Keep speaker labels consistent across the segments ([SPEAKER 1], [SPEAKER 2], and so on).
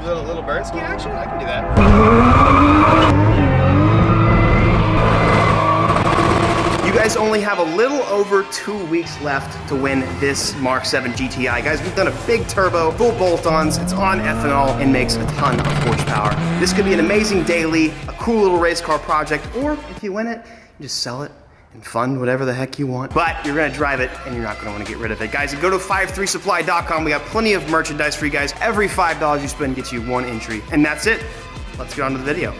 [SPEAKER 1] Little burn ski action? I can do that. You guys only have a little over 2 weeks left to win this Mark 7 GTI. Guys, we've done a big turbo, full bolt-ons, it's on ethanol, and makes a ton of horsepower. This could be an amazing daily, a cool little race car project, or if you win it, you just sell it and fund whatever the heck you want. But you're gonna drive it and you're not gonna wanna get rid of it. Guys, go to 53supply.com. We got plenty of merchandise for you guys. Every $5 you spend gets you 1 entry. And that's it. Let's get on to the video.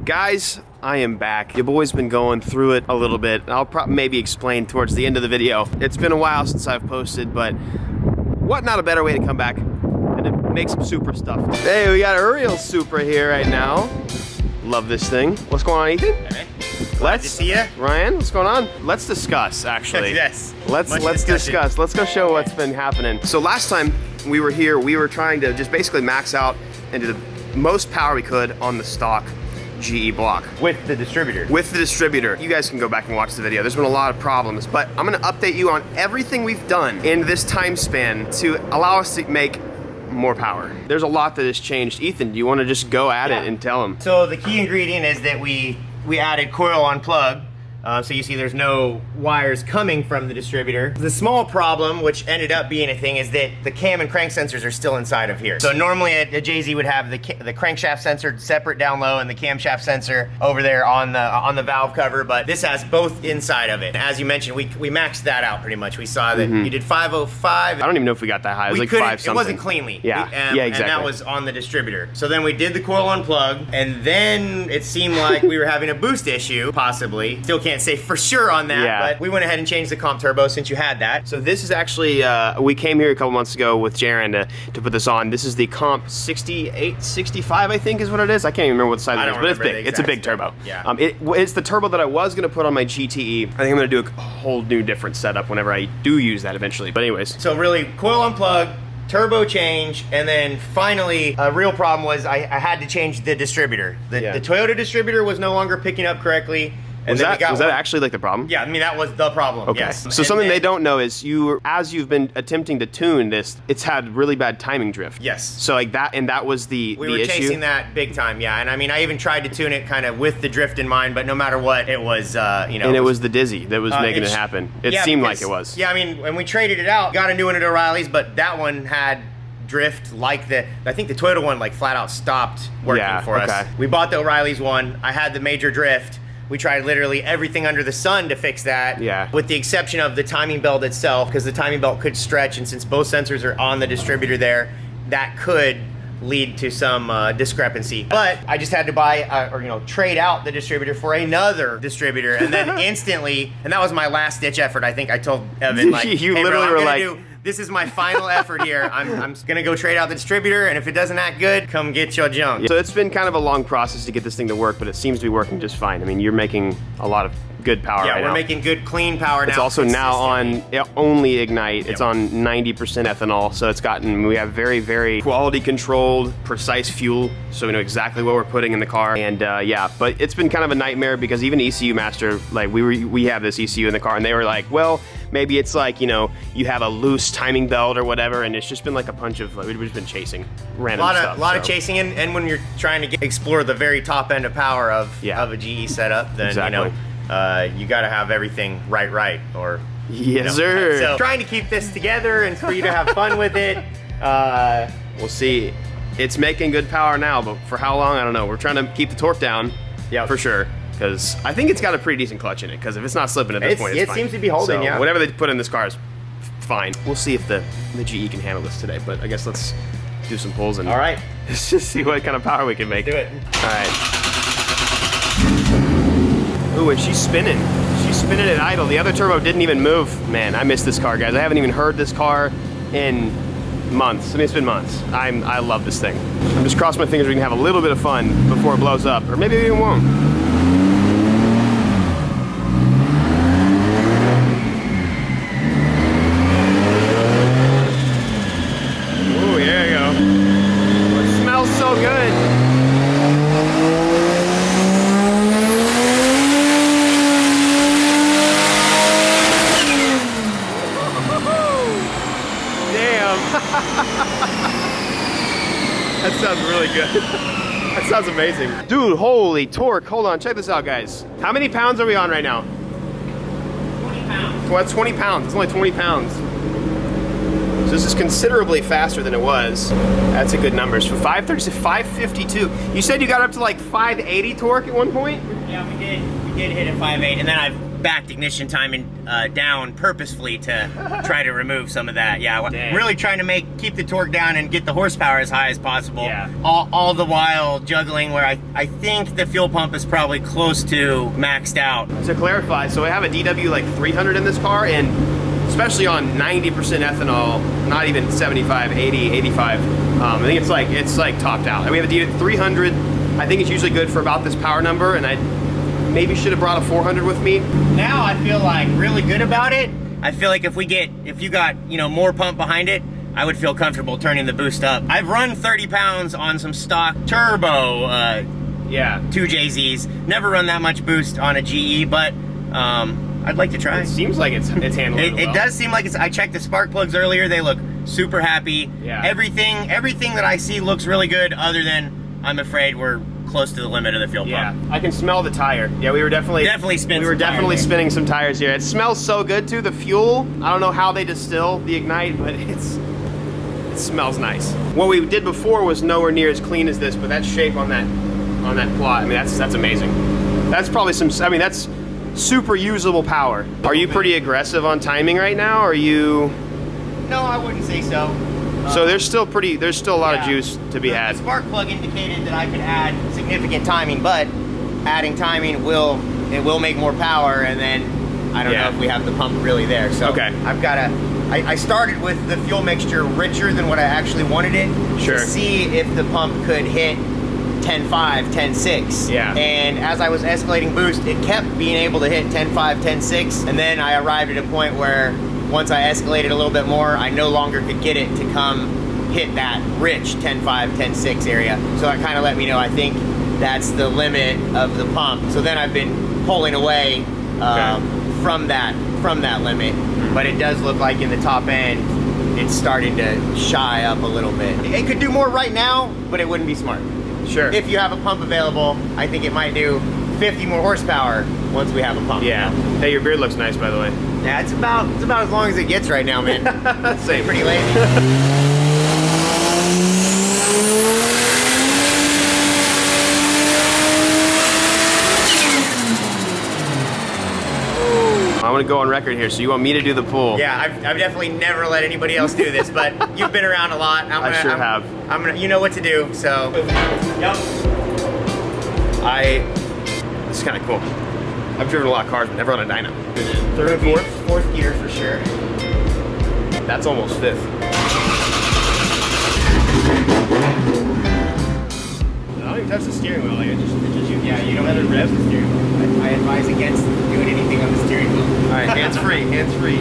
[SPEAKER 1] Guys, I am back. Your boy's been going through it a little bit. I'll maybe explain towards the end of the video. It's been a while since I've posted, but what not a better way to come back and to make some Supra stuff. Hey, we got a real Supra here right now. Love this thing. What's going on, Ethan?
[SPEAKER 2] Hey. Glad to see you.
[SPEAKER 1] Ryan, what's going on? Let's discuss, actually.
[SPEAKER 2] Yes.
[SPEAKER 1] Let's discuss. Let's go show what's been happening. So last time we were here, we were trying to just basically max out and do the most power we could on the stock GE block.
[SPEAKER 2] With the distributor.
[SPEAKER 1] With the distributor. You guys can go back and watch the video. There's been a lot of problems, but I'm gonna update you on everything we've done in this time span to allow us to make more power. There's a lot that has changed. Ethan, do you wanna just go at it and tell them?
[SPEAKER 2] So the key ingredient is that we added Coil-On-Plug. So you see there's no wires coming from the distributor. The small problem, which ended up being a thing, is that the cam and crank sensors are still inside of here. So normally a JZ would have the crankshaft sensor separate down low and the camshaft sensor over there on the valve cover, but this has both inside of it. As you mentioned, we maxed that out pretty much. We saw that you did 505.
[SPEAKER 1] I don't even know if we got that high. It was like 5 something.
[SPEAKER 2] It wasn't cleanly.
[SPEAKER 1] Yeah, yeah, exactly.
[SPEAKER 2] And that was on the distributor. So then we did the Coil-On-Plug, and then it seemed like we were having a boost issue, possibly. Still can't say for sure on that, but we went ahead and changed the comp turbo since you had that.
[SPEAKER 1] So this is actually, we came here a couple months ago with Jaron to put this on. This is the comp 68, 65, I think is what it is. I can't even remember what size it is, but it's big. It's a big turbo.
[SPEAKER 2] Yeah.
[SPEAKER 1] It's the turbo that I was gonna put on my GTE. I think I'm gonna do a whole new different setup whenever I do use that eventually. But anyways.
[SPEAKER 2] So really, Coil-On-Plug, turbo change, and then finally a real problem was I had to change the distributor. The Toyota distributor was no longer picking up correctly.
[SPEAKER 1] Was that actually like the problem?
[SPEAKER 2] Yeah, I mean that was the problem.
[SPEAKER 1] Okay.
[SPEAKER 2] Yes.
[SPEAKER 1] So something they don't know is as you've been attempting to tune this, it's had really bad timing drift.
[SPEAKER 2] Yes.
[SPEAKER 1] So like that, and that was the issue.
[SPEAKER 2] We were chasing that big time, yeah. And I mean, I even tried to tune it kind of with the drift in mind, but no matter what, it was, you know.
[SPEAKER 1] And it was the dizzy that was making it happen. It seemed like it was.
[SPEAKER 2] Yeah, I mean, when we traded it out, got a new one at O'Reilly's, but that one had drift like I think the Toyota one like flat out stopped working for us. We bought the O'Reilly's one. I had the major drift. We tried literally everything under the sun to fix that, with the exception of the timing belt itself, because the timing belt could stretch, and since both sensors are on the distributor there, that could lead to some discrepancy. But I just had to buy, or trade out the distributor for another distributor, and then instantly, and that was my last ditch effort. I think I told Evan, like,
[SPEAKER 1] you
[SPEAKER 2] hey,
[SPEAKER 1] literally
[SPEAKER 2] bro,
[SPEAKER 1] were like,
[SPEAKER 2] this is my final effort here. I'm gonna go trade out the distributor, and if it doesn't act good, come get your junk.
[SPEAKER 1] So it's been kind of a long process to get this thing to work, but it seems to be working just fine. I mean, you're making a lot of good power right now.
[SPEAKER 2] Yeah, we're making good, clean power now.
[SPEAKER 1] It's also now on only Ignite. It's on 90% ethanol, so we have very, very quality controlled, precise fuel, so we know exactly what we're putting in the car. And yeah, but it's been kind of a nightmare because even ECU Master, like we have this ECU in the car, and they were like, well, maybe it's like, you have a loose timing belt or whatever, and it's just been like a bunch of, we've just been chasing random stuff.
[SPEAKER 2] A lot of chasing, and when you're trying to explore the very top end of power of a GE setup, then you got to have everything right, or
[SPEAKER 1] yes, sir.
[SPEAKER 2] So trying to keep this together and for you to have fun with it.
[SPEAKER 1] We'll see. It's making good power now, but for how long, I don't know. We're trying to keep the torque down, for sure. Because I think it's got a pretty decent clutch in it, because if it's not slipping at this point, it's fine.
[SPEAKER 2] It seems to be holding,
[SPEAKER 1] so whatever they put in this car is fine. We'll see if the GE can handle this today, but I guess let's do some pulls and let's just see what kind of power we can make.
[SPEAKER 2] Do it.
[SPEAKER 1] All right. Ooh, and she's spinning. She's spinning at idle. The other turbo didn't even move. Man, I miss this car, guys. I haven't even heard this car in months. I mean, it's been months. I love this thing. I'm just crossing my fingers we can have a little bit of fun before it blows up, or maybe we even won't. That sounds really good. That sounds amazing. Dude, holy torque. Hold on, check this out, guys. How many pounds are we on right now?
[SPEAKER 2] 20 pounds.
[SPEAKER 1] Well, that's 20 pounds. It's only 20 pounds. So this is considerably faster than it was. That's a good number. So 530 to 552. You said you got up to like 580 torque at one point?
[SPEAKER 2] Yeah, we did. We did hit at 5.8, and then I've backed ignition timing down purposefully to try to remove some of that. Yeah,
[SPEAKER 1] Dang.
[SPEAKER 2] Really trying to keep the torque down and get the horsepower as high as possible.
[SPEAKER 1] Yeah.
[SPEAKER 2] All the while juggling where I think the fuel pump is probably close to maxed out.
[SPEAKER 1] To clarify, so I have a DW like 300 in this car, and especially on 90% ethanol, not even 75, 80, 85, I think it's like topped out. And we have a DW 300. I think it's usually good for about this power number, and I maybe should have brought a 400 with me.
[SPEAKER 2] Now I feel like really good about it. I feel like if you got, you know, more pump behind it, I would feel comfortable turning the boost up. I've run 30 pounds on some stock turbo 2JZs. Never run that much boost on a GE, but I'd like to try.
[SPEAKER 1] It seems like it's handling it well.
[SPEAKER 2] It does seem like it's. I checked the spark plugs earlier. They look super happy.
[SPEAKER 1] Yeah.
[SPEAKER 2] Everything that I see looks really good, other than I'm afraid we're close to the limit of the fuel pump.
[SPEAKER 1] Yeah, I can smell the tire. Yeah, we were definitely spinning some tires here. It smells so good too. The fuel, I don't know how they distill the Ignite, but it smells nice. What we did before was nowhere near as clean as this, but that shape on that plot, I mean, that's amazing. That's probably that's super usable power. Are you pretty aggressive on timing right now? Or are you?
[SPEAKER 2] No, I wouldn't say so.
[SPEAKER 1] So there's still a lot of juice to be had.
[SPEAKER 2] The spark plug indicated that I could add significant timing, but adding timing will make more power, and then I don't know if we have the pump really there. So
[SPEAKER 1] okay.
[SPEAKER 2] I started with the fuel mixture richer than what I actually wanted it to see if the pump could hit 10.5, 10.6.
[SPEAKER 1] Yeah.
[SPEAKER 2] And as I was escalating boost, it kept being able to hit 10.5, 10.6, and then I arrived at a point where once I escalated a little bit more, I no longer could get it to come hit that rich 10.5, 10.6 area. So that kind of let me know, I think that's the limit of the pump. So then I've been pulling away from that limit, but it does look like in the top end, it's starting to shy up a little bit. It could do more right now, but it wouldn't be smart.
[SPEAKER 1] Sure.
[SPEAKER 2] If you have a pump available, I think it might do 50 more horsepower once we have a pump.
[SPEAKER 1] Yeah. Hey, your beard looks nice, by the way.
[SPEAKER 2] Yeah, it's about as long as it gets right now, man.
[SPEAKER 1] Same.
[SPEAKER 2] Pretty lazy.
[SPEAKER 1] I want to go on record here, so you want me to do the pull?
[SPEAKER 2] Yeah, I've definitely never let anybody else do this, but you've been around a lot.
[SPEAKER 1] I sure have.
[SPEAKER 2] You know what to do, so. Yep.
[SPEAKER 1] This is kind of cool. I've driven a lot of cars, but never on a dyno.
[SPEAKER 2] Third, fourth gear for sure.
[SPEAKER 1] That's almost fifth. I don't even touch the steering wheel. Like it just
[SPEAKER 2] you don't have to rev the steering wheel. I advise against doing anything on the steering wheel.
[SPEAKER 1] All right, hands free, hands free.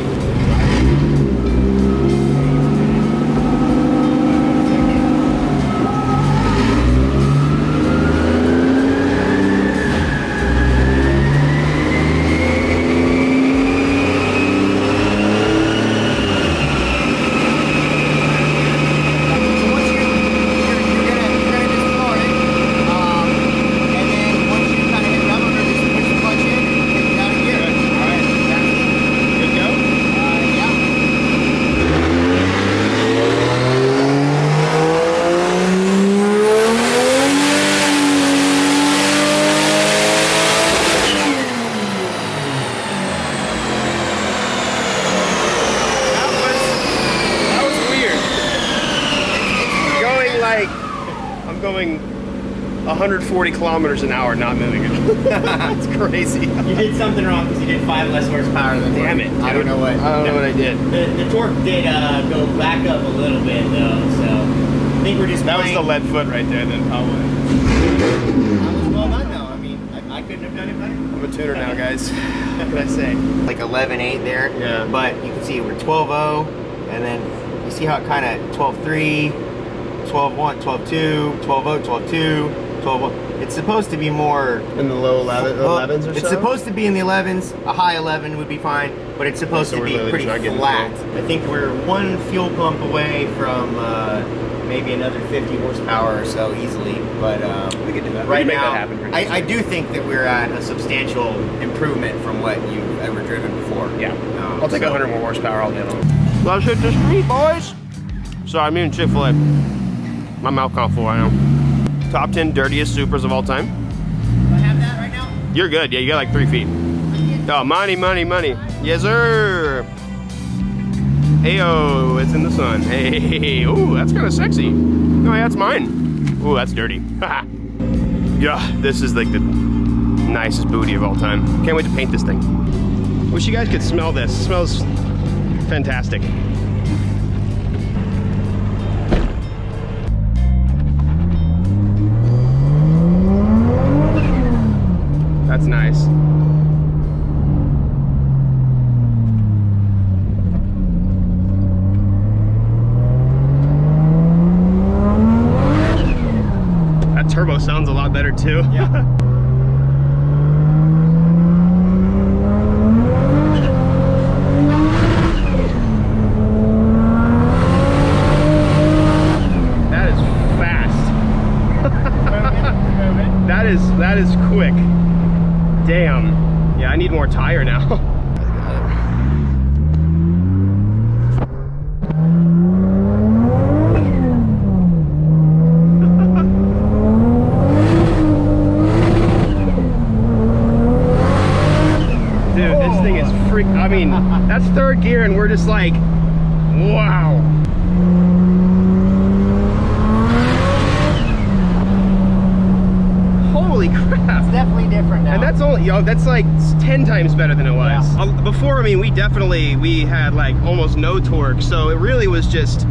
[SPEAKER 1] I'm going 140 kilometers an hour, not moving it. It's crazy.
[SPEAKER 2] You did something wrong because you did 5 less horsepower than
[SPEAKER 1] Damn it.
[SPEAKER 2] I don't know what.
[SPEAKER 1] I don't know what I did.
[SPEAKER 2] The torque did go back up a little bit though, so I think we're just
[SPEAKER 1] That was the lead foot right there then, probably.
[SPEAKER 2] I was well done though. I mean, I couldn't have done it better.
[SPEAKER 1] I'm a tuner now, guys. What can I say?
[SPEAKER 2] Like 11.8 there.
[SPEAKER 1] Yeah.
[SPEAKER 2] But you can see we're 12.0, and then you see how it kind of 12.3, 12.1, 12.2, 12.0, 12.2, 12.1. It's supposed to be more
[SPEAKER 1] in the low 11s or so.
[SPEAKER 2] It's supposed to be in the 11s. A high 11 would be fine, but it's supposed to be pretty flat. I think we're one fuel pump away from maybe another 50 horsepower or so easily. But
[SPEAKER 1] we could do that.
[SPEAKER 2] Right now, I do think that we're at a substantial improvement from what you've ever driven before.
[SPEAKER 1] Yeah, I'll take 100 more horsepower all day long. Let's hit the street, boys. Sorry, I'm eating Chick-fil-A. My mouth can't full right now. Top 10 dirtiest Supras of all time.
[SPEAKER 2] Do I have that right now?
[SPEAKER 1] You're good. Yeah, you got like 3 feet. Oh, money, money, money. Yes, sir. Heyo, it's in the sun. Hey, ooh, that's kind of sexy. Oh, yeah, that's mine. Ooh, that's dirty. Yeah, this is like the nicest booty of all time. Can't wait to paint this thing. Wish you guys could smell this. It smells fantastic. That's nice. That turbo sounds a lot better too.
[SPEAKER 2] Yeah.
[SPEAKER 1] That is fast. That is quick. Damn. Yeah, I need more tire now. Dude, this thing is freak. I mean, that's third gear and we're just like, wow. Holy crap.
[SPEAKER 2] It's definitely different now.
[SPEAKER 1] And that's only, that's like 10 times better than it was. Yeah. Before, I mean, we had like almost no torque, so it really was just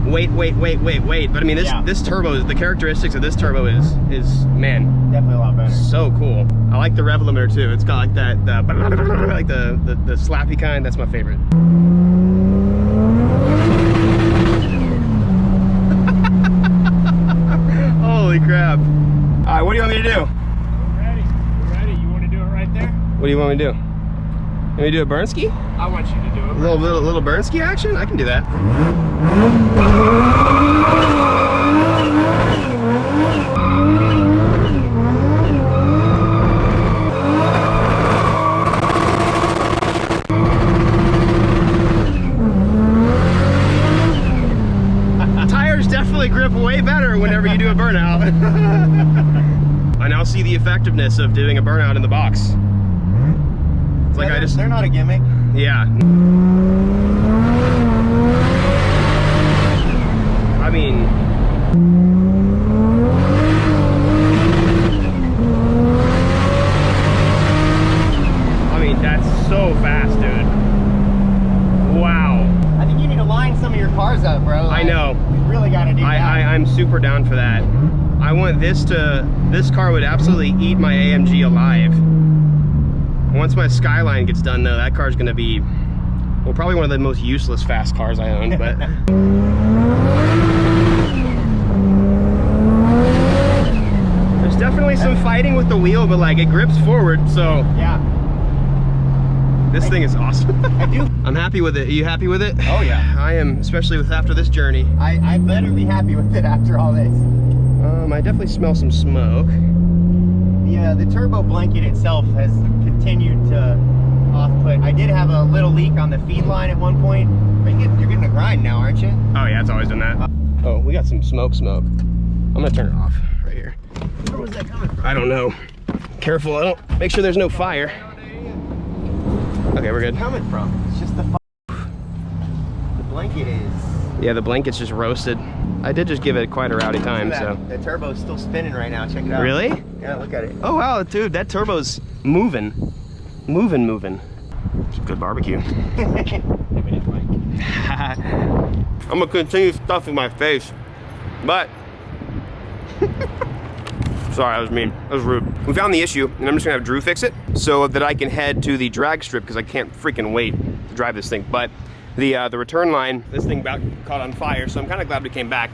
[SPEAKER 1] wait. But I mean, this turbo, the characteristics of this turbo is man,
[SPEAKER 2] definitely a lot better.
[SPEAKER 1] So cool. I like the rev limiter too. It's got like that, like the slappy kind. That's my favorite. Holy crap. All right, what do you want me to do?
[SPEAKER 3] We're ready. You want to do it right there?
[SPEAKER 1] What do you want me to do? Want me to do a burn ski?
[SPEAKER 3] I want you to do it.
[SPEAKER 1] A little burn ski action? I can do that. Tires definitely grip way better whenever you do a burnout. I now see the effectiveness of doing a burnout in the box. It's like
[SPEAKER 2] they're not a gimmick.
[SPEAKER 1] Yeah. I mean, that's so fast, dude. Wow.
[SPEAKER 2] I think you need to line some of your cars up, bro.
[SPEAKER 1] I know.
[SPEAKER 2] You really got to do that.
[SPEAKER 1] I'm super down for that. I want this car would absolutely eat my AMG alive. Once my Skyline gets done though, that car's gonna be, well, probably one of the most useless fast cars I own, but. There's definitely some fighting with the wheel, but like it grips forward, so.
[SPEAKER 2] Yeah.
[SPEAKER 1] This thing is awesome.
[SPEAKER 2] I do.
[SPEAKER 1] I'm happy with it. Are you happy with it?
[SPEAKER 2] Oh yeah.
[SPEAKER 1] I am, especially after this journey.
[SPEAKER 2] I better be happy with it after all this.
[SPEAKER 1] I definitely smell some smoke.
[SPEAKER 2] The turbo blanket itself has continued to off-put. I did have a little leak on the feed line at one point. But you're getting a grind now, aren't you?
[SPEAKER 1] Oh yeah, it's always done that. Oh, we got some smoke. I'm gonna turn it off right here.
[SPEAKER 2] Where was that coming from?
[SPEAKER 1] I don't know. Careful, make sure there's no fire. Okay, we're good.
[SPEAKER 2] Where's it coming from? It's just the blanket is.
[SPEAKER 1] Yeah, the blanket's just roasted. I did just give it quite a rowdy time, so.
[SPEAKER 2] The turbo's still spinning right now. Check it out.
[SPEAKER 1] Really?
[SPEAKER 2] Yeah, look at it.
[SPEAKER 1] Oh wow, dude, that turbo's moving. Moving. It's good barbecue. I'm gonna continue stuffing my face, but sorry, that was mean. That was rude. We found the issue, and I'm just gonna have Drew fix it so that I can head to the drag strip because I can't freaking wait to drive this thing. But the return line, this thing about caught on fire, so I'm kind of glad we came back.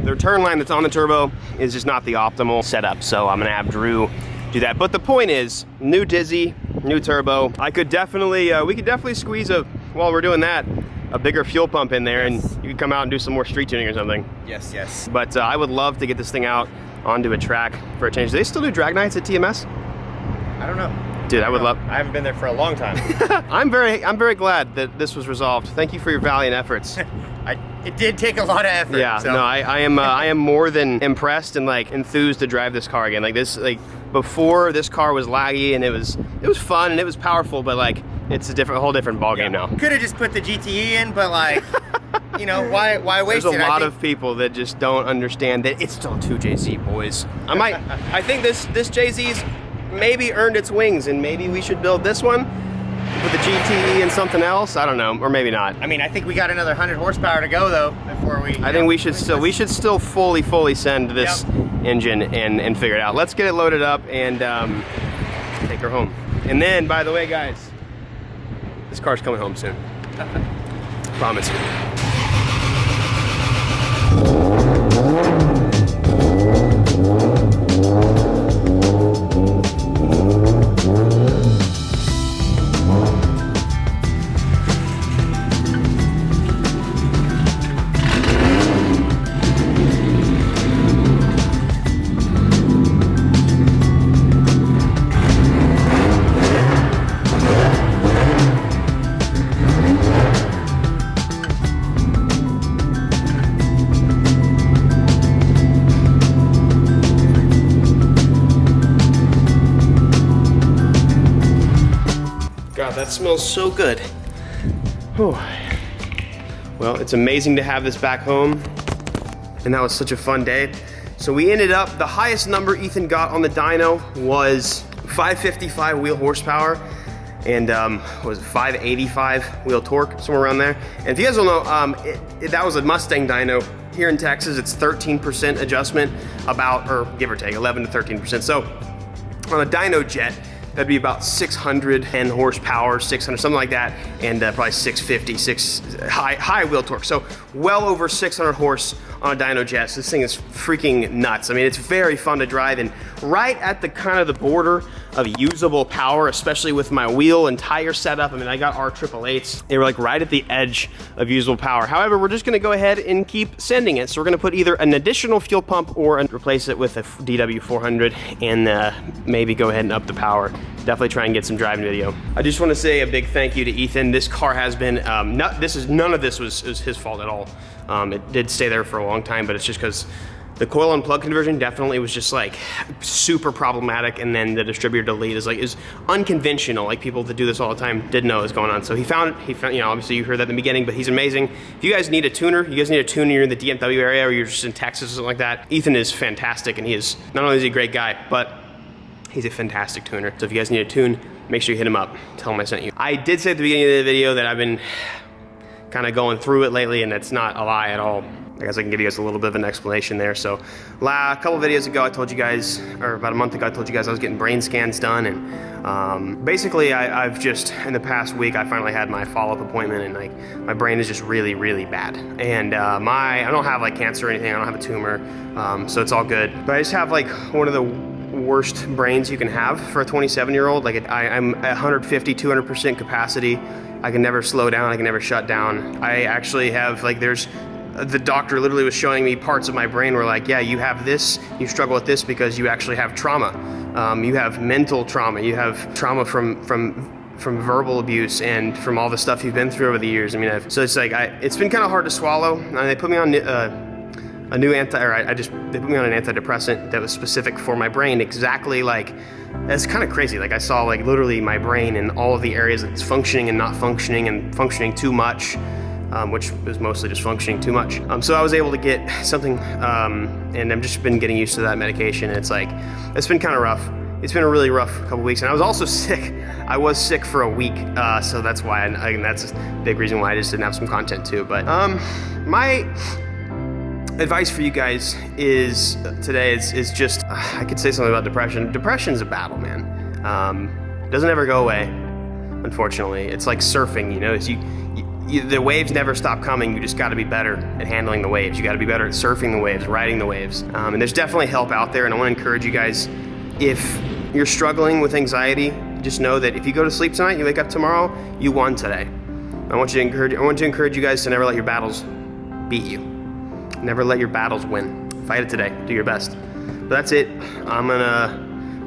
[SPEAKER 1] the return line that's on the turbo is just not the optimal setup. So I'm gonna have Drew do that. But the point is, new Dizzy, new turbo. I could definitely, we could definitely squeeze while we're doing that, a bigger fuel pump in there, and you could come out and do some more street tuning or something.
[SPEAKER 2] Yes, yes.
[SPEAKER 1] But I would love to get this thing out onto a track for a change. Do they still do drag nights at TMS?
[SPEAKER 2] I don't know.
[SPEAKER 1] Dude, I would love.
[SPEAKER 2] I haven't been there for a long time.
[SPEAKER 1] I'm very glad that this was resolved. Thank you for your valiant efforts.
[SPEAKER 2] It did take a lot of effort.
[SPEAKER 1] Yeah,
[SPEAKER 2] so.
[SPEAKER 1] no, I am more than impressed and like enthused to drive this car again. Like this, like before this car was laggy and it was fun and it was powerful, but like it's a whole different ballgame now.
[SPEAKER 2] Could have just put the GTE in, but like, you know, why waste it?
[SPEAKER 1] There's a lot of people that just don't understand that it's still 2JZ, boys. I think this JZ's maybe earned its wings, and maybe we should build this one with the GTE and something else. I don't know, or maybe not.
[SPEAKER 2] I mean, I think we got another 100 horsepower to go though before we.
[SPEAKER 1] I think we should still fully send this engine and figure it out. Let's get it loaded up and take her home. And then, by the way, guys, this car's coming home soon. Promise you. God, that smells so good. Whew. Well, it's amazing to have this back home, and that was such a fun day. So we ended up, the highest number Ethan got on the dyno was 555 wheel horsepower, and was it 585 wheel torque, somewhere around there. And if you guys don't know, that was a Mustang dyno. Here in Texas, it's 13% adjustment, or give or take, 11 to 13%. So on a dyno jet, that'd be about 610 horsepower, 600, something like that, and probably 650, high wheel torque. So well over 600 horse on a dyno jet. So this thing is freaking nuts. I mean, it's very fun to drive, and right at the kind of the border of usable power, especially with my wheel and tire setup. I mean, I got R888s. They were like right at the edge of usable power. However, we're just gonna go ahead and keep sending it. So we're gonna put either an additional fuel pump or replace it with a DW400 and maybe go ahead and up the power. Definitely try and get some driving video. I just want to say a big thank you to Ethan. This car has been, none of this was his fault at all. It did stay there for a long time, but it's just because the Coil-On-Plug conversion definitely was just like super problematic, and then the distributor delete is unconventional. Like people that do this all the time didn't know what was going on. So he found, you know, obviously you heard that in the beginning, but he's amazing. If you guys need a tuner, you're in the DMW area or you're just in Texas or something like that, Ethan is fantastic, and he is, not only is he a great guy, but he's a fantastic tuner. So if you guys need a tune, make sure you hit him up. Tell him I sent you. I did say at the beginning of the video that I've been kind of going through it lately, and it's not a lie at all. I guess I can give you guys a little bit of an explanation there. So a couple videos ago, I told you guys, or about a month ago, I told you guys I was getting brain scans done, and basically I've just, in the past week, I finally had my follow-up appointment, and like my brain is just really, really bad. And I don't have like cancer or anything, I don't have a tumor, so it's all good. But I just have like one of the worst brains you can have for a 27-year-old. Like I'm at 150, 200% capacity. I can never slow down, I can never shut down. I actually have like, the doctor literally was showing me parts of my brain where like, yeah, you have this, you struggle with this because you actually have trauma. You have mental trauma, you have trauma from verbal abuse and from all the stuff you've been through over the years. I mean, so it's like, it's been kind of hard to swallow. And they put me on they put me on an antidepressant that was specific for my brain, exactly like, that's kind of crazy. Like I saw like literally my brain and all of the areas that's functioning and not functioning and functioning too much, which was mostly just functioning too much. So I was able to get something, and I've just been getting used to that medication. It's like, it's been kind of rough. It's been a really rough couple weeks, and I was also sick. I was sick for a week, so that's why, and that's a big reason why I just didn't have some content too. But my advice for you guys is today is just, I could say something about depression. Depression's a battle, man. It doesn't ever go away, unfortunately. It's like surfing, you know, the waves never stop coming. You just got to be better at handling the waves. You got to be better at surfing the waves, riding the waves. And there's definitely help out there. And I want to encourage you guys, if you're struggling with anxiety, just know that if you go to sleep tonight, you wake up tomorrow, you won today. I want to encourage you guys to never let your battles beat you. Never let your battles win. Fight it today. Do your best. But that's it.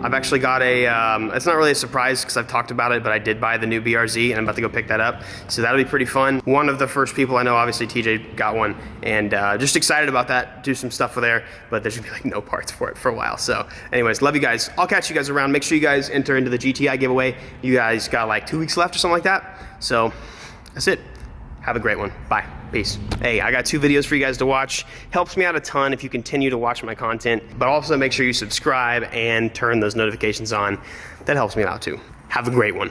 [SPEAKER 1] I've actually got it's not really a surprise because I've talked about it, but I did buy the new BRZ and I'm about to go pick that up. So that'll be pretty fun. One of the first people I know, obviously TJ got one, and just excited about that, do some stuff for there, but there's gonna be like no parts for it for a while. So anyways, love you guys. I'll catch you guys around. Make sure you guys enter into the GTI giveaway. You guys got like 2 weeks left or something like that. So that's it. Have a great one. Bye. Peace. Hey, I got 2 videos for you guys to watch. Helps me out a ton if you continue to watch my content, but also make sure you subscribe and turn those notifications on. That helps me out too. Have a great one.